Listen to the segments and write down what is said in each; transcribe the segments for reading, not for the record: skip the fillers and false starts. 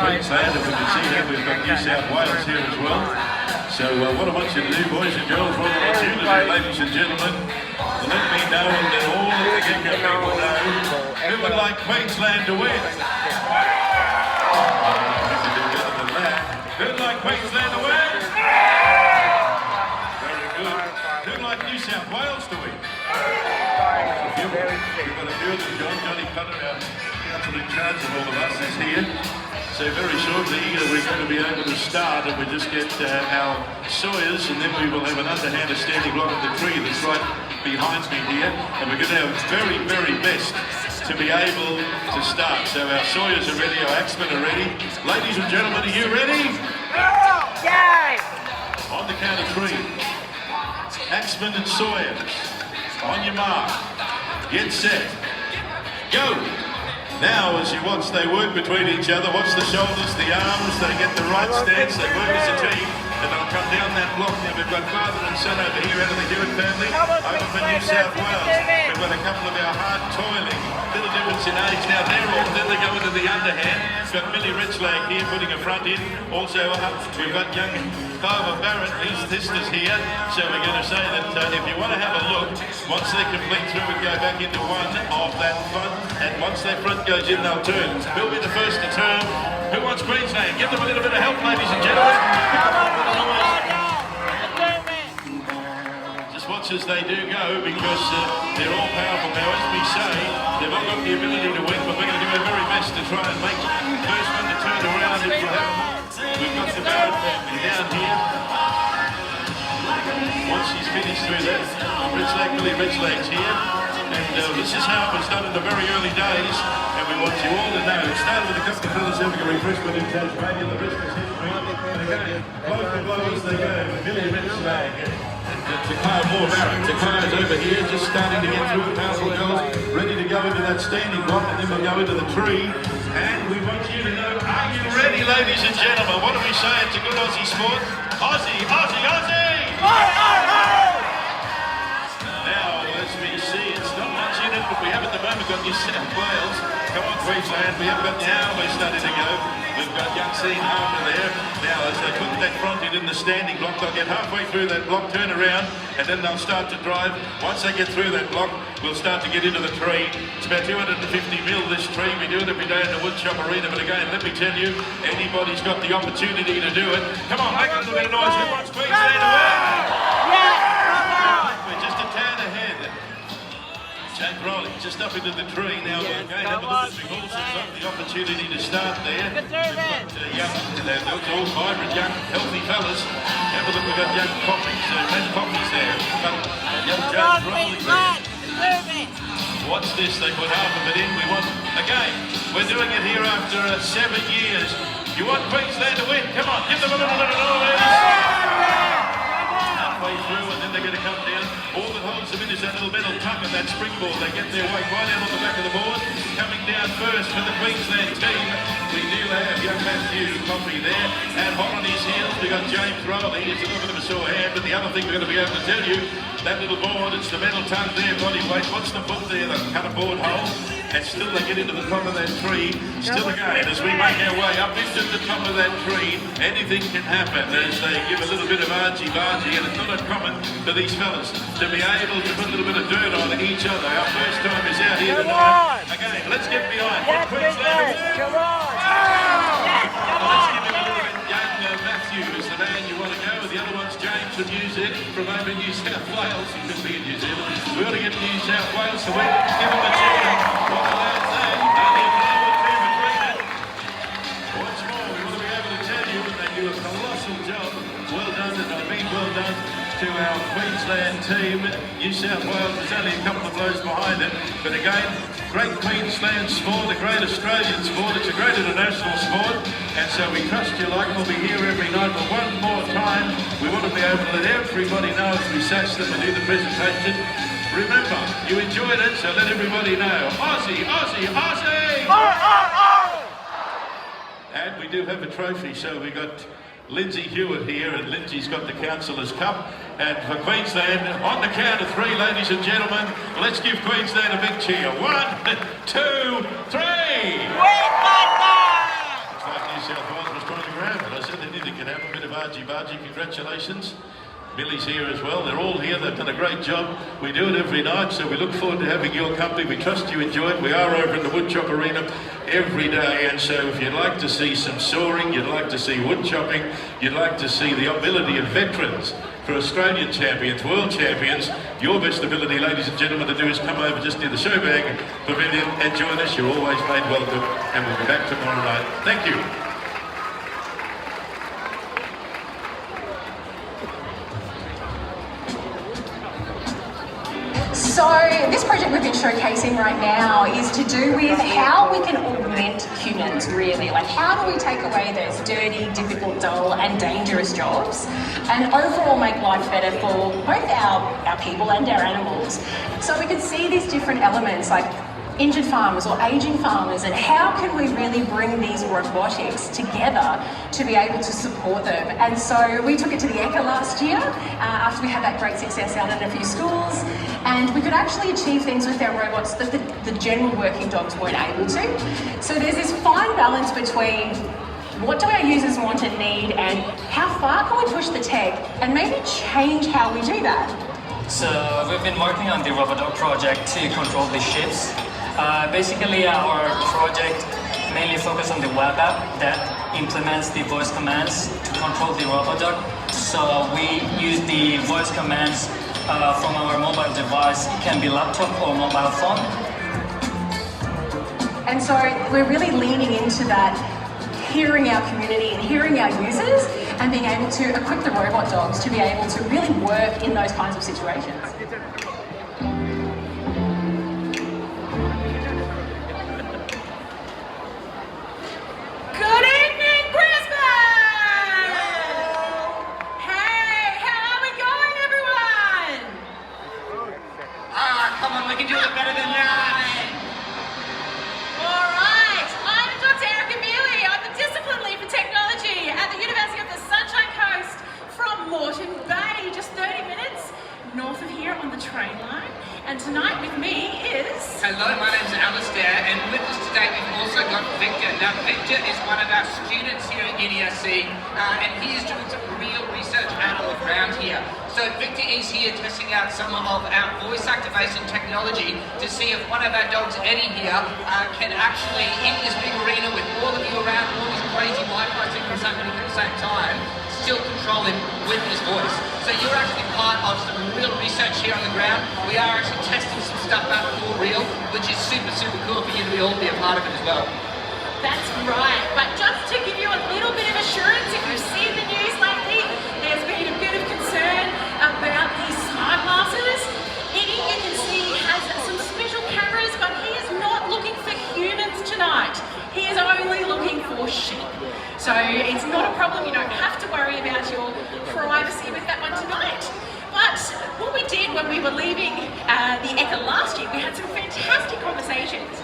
Queensland, and we can see that we've got New South Wales here as well. So what I want you to do, boys and girls, what I want you to do, ladies and gentlemen, let me know and let all of the Ekka people know who would like Queensland to win. Who'd like Queensland to win? Very good. Who'd like New South Wales to win? We've got a few of them. Johnny Cutter, our council in charge of all of us, is here. So very shortly we're going to be able to start, and we just get our sawyers, and then we will have an underhand standing block of the tree that's right behind me here, and we're going to have very, very best to be able to start. So our sawyers are ready, our axemen are ready. Ladies and gentlemen, are you ready? Yeah! On the count of three. Axemen and sawyers, on your mark, get set, go! Now, as you watch, they work between each other. Watch the shoulders, the arms, they get the right stance, they work as a team, and they'll come down that block. Now we've got father and son over here out of the Hewitt family, over for New South Wales. We've got a couple of our hard toiling, little difference in age. Now they're all, then they go into the underhand. We've got Millie Richlag here putting a front in. Also we've got young Carver Barrett, his sisters here. So we're going to say that if you want to have a look, once they complete through and go back into one of that front, and once their front goes in, they'll turn. Who'll be the first to turn? Who wants Queensland? Give them a little bit of help, ladies and gentlemen. Just watch as they do go, because they're all powerful now. As we say, they've all got the ability to win, but we're going to do our very best to try and make the first one to turn around if we have. We've got the Barrett family down here. Once she's finished through that, Millie Richlag's here. And this is how it was done in the very early days, and we want you all to know. It started with a couple of fellas having a refreshment in Tasmania, the rest is history. And again, blow for blow as they go, Millie Richlag and Ekka Ekka's over here, just starting to get through the powerful girls, ready to go into that standing block, and then we'll go into the tree. And we want you to know, are you ready, ladies and gentlemen? What do we say? It's a good Aussie sport. Aussie, Aussie, Aussie! Now, as we see, it's not much in it, but we have at the moment got New South Wales. Come on, Queensland, we have got now, we're starting to go. We've got young Sean Harper there. Now, as they put that front in the standing block, they'll get halfway through that block, turn around, and then they'll start to drive. Once they get through that block, we'll start to get into the tree. It's about 250 mil, this tree. We do it every day in the woodshop arena, but again, let me tell you, anybody's got the opportunity to do it. Come on, make a little bit of noise. Who wants Queensland to win? We're just a tad ahead. Jack Rowley just up into the tree now. Again, have a look at the also got the opportunity to start there. We've got they're all vibrant, young, healthy fellas. Have a look, we've got young Poppies. Matt Poppies there. We've got young Jack Rowley there. Watch this, they put half of it in. We want, again, we're doing it here after 7 years. You want Queensland to win? Come on, give them a little bit of noise. Halfway through, and then they're going to come down. All that holds them in is that little metal tongue and that springboard. They get their weight right out on the back of the board. Coming down first for the Queensland team, we do have young Matthew Coffey there. And hot on his heels, we've got James Rowley. He's a little bit of a sore hand, but the other thing we're going to be able to tell you, that little board, it's the metal tongue there, body weight. Watch the foot there, the cut a board hole. And still they get into the top of that tree. Still again, as we make our way up into the top of that tree, anything can happen as they give a little bit of argy-bargy, and it's not uncommon for these fellas to be able to put a little bit of dirt on each other. Our first time is out here tonight. Again, let's get behind. Come on! Let's give him a little bit. Young Matthew is the man you want to go with. The other one's James from New Zealand, from over New South Wales. He could be in New Zealand. We ought to get New South Wales to win. Give him a cheer. What the lads say, only a flower or two between it. Once more, we want to be able to tell you that they do a colossal job. Well done, and I mean well done to our Queensland team. New South Wales is only a couple of blows behind it, but again, great Queensland sport, a great Australian sport, it's a great international sport, and so we trust you like we'll be here every night. But one more time, we want to be able to let everybody know as we sash them and do the presentation. Remember, you enjoyed it, so let everybody know. Aussie, Aussie, Aussie! And we do have a trophy, so we got Lindsay Hewitt here, and Lindsay's got the Councillors' Cup. And for Queensland, on the count of three, ladies and gentlemen, let's give Queensland a big cheer. 1, 2, 3! Looks like New South you can have a bit of argy-bargy. Congratulations. Billy's here as well. They're all here. They've done a great job. We do it every night, so we look forward to having your company. We trust you enjoy it. We are over in the woodchop arena every day, and so if you'd like to see some soaring, you'd like to see wood chopping, you'd like to see the ability of veterans for Australian champions, world champions, your best ability, ladies and gentlemen, to do is come over just near the Showbag Pavilion and join us. You're always made welcome, and we'll be back tomorrow night. Thank you. So this project we've been showcasing right now is to do with how we can augment humans, really. Like, how do we take away those dirty, difficult, dull and dangerous jobs and overall make life better for both our people and our animals. So we can see these different elements like injured farmers or aging farmers, and how can we really bring these robotics together to be able to support them. And so we took it to the Ekka last year after we had that great success out in a few schools, and we could actually achieve things with our robots that the general working dogs weren't able to. So there's this fine balance between what do our users want and need, and how far can we push the tech and maybe change how we do that. So we've been working on the RoboDog project to control the ships. Basically, our project mainly focuses on the web app that implements the voice commands to control the RoboDog. So we use the voice commands from our mobile device. It can be laptop or mobile phone. And so we're really leaning into that, hearing our community and hearing our users, and being able to equip the robot dogs to be able to really work in those kinds of situations. And tonight with me is... Hello, my name's Alistair, and with us today we've also got Victor. Now, Victor is one of our students here at UDSC, and he is doing some real research out on the ground here. So Victor is here testing out some of our voice activation technology to see if one of our dogs, Eddie here, can actually, in this big arena with all of you around, all these crazy Wi-Fi signals happening at the same time, still control him with his voice. So you're actually part of some real research here on the ground. We are actually testing some stuff out for real, which is super, super cool for you to all be a part of it as well. That's right, but just to give you a little bit of assurance, if you've seen the news lately, there's been a bit of concern about these smart glasses. Eddie, you can see, has some special cameras, but he is not looking for humans tonight. He is only looking for sheep. So it's not a problem, you don't have to worry about your privacy with that one tonight. But what we did when we were leaving the Ekka last year, we had some fantastic conversations.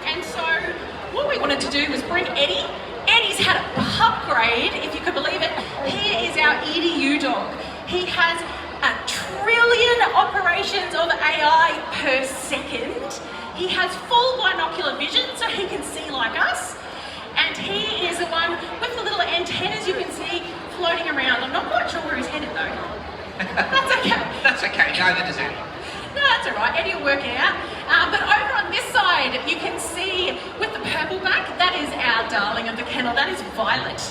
And so what we wanted to do was bring Eddie. Eddie's had a upgrade, if you could believe it. Here is our EDU dog. He has 1 trillion operations of AI per second. He has full binocular vision, so he can see like us. And he is the one with the little antennas you can see floating around. I'm not quite sure where he's headed though. That's okay. That's okay, neither does Eddie. No, that's all right, Eddie will work it out. But over on this side, you can see with the purple back, that is our darling of the kennel, that is Violet.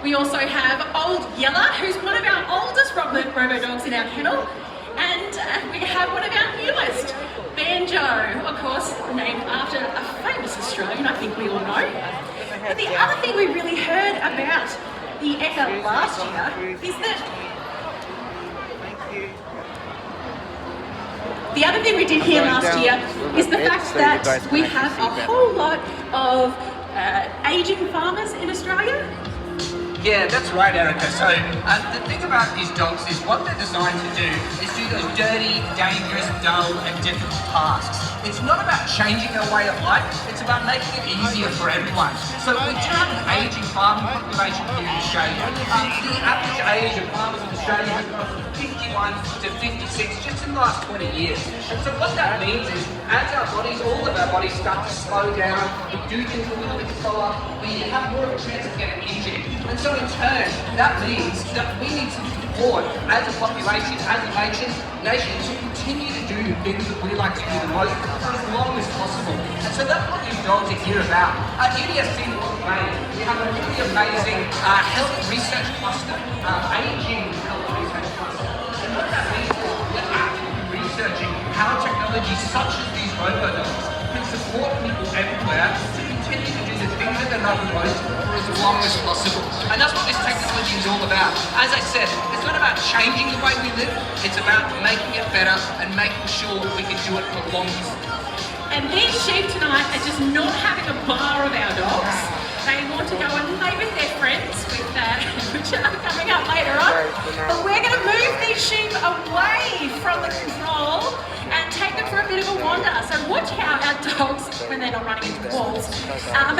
We also have Old Yeller, who's one of our oldest robo dogs in our kennel. And we have one of our newest, Banjo, of course, named after a famous Australian, I think we all know. But the other thing we really heard about the Ekka last year is that the other thing we did here last year is the fact that we have a whole lot of aging farmers in Australia. Yeah, that's right, Erica. So the thing about these dogs is what they're designed to do is do those dirty, dangerous, dull and difficult tasks. It's not about changing their way of life, it's about making it easier for everyone. So we do have an ageing farming population here in Australia. The average age of farmers in Australia has gone from 51 to 56 just in in the last 20 years. And so what that means is, as our bodies, all of our bodies start to slow down, we do things a little bit slower, we have more of a chance of getting injured. And so in turn, that means that we need to support, as a population, as a nation, to continue to do the things that we like to do the most for as long as possible. And so that's what these dogs are here about. At UDSC we have a really amazing health research cluster, aging health research cluster. And what that means is we're actively researching how technology such as these robo-dogs can support people everywhere to continue to do the things that they love the most for as long as possible. And that's what this technology is all about. As I said, it's not about changing the way we live, it's about making it better and making sure we can do it for longer. And these sheep tonight are just not having a bar of our dogs. They want to go and play with their friends, which are coming up later on. But we're going to move these sheep away from the control and take them for a bit of a wander. So watch how our dogs, when they're not running into walls,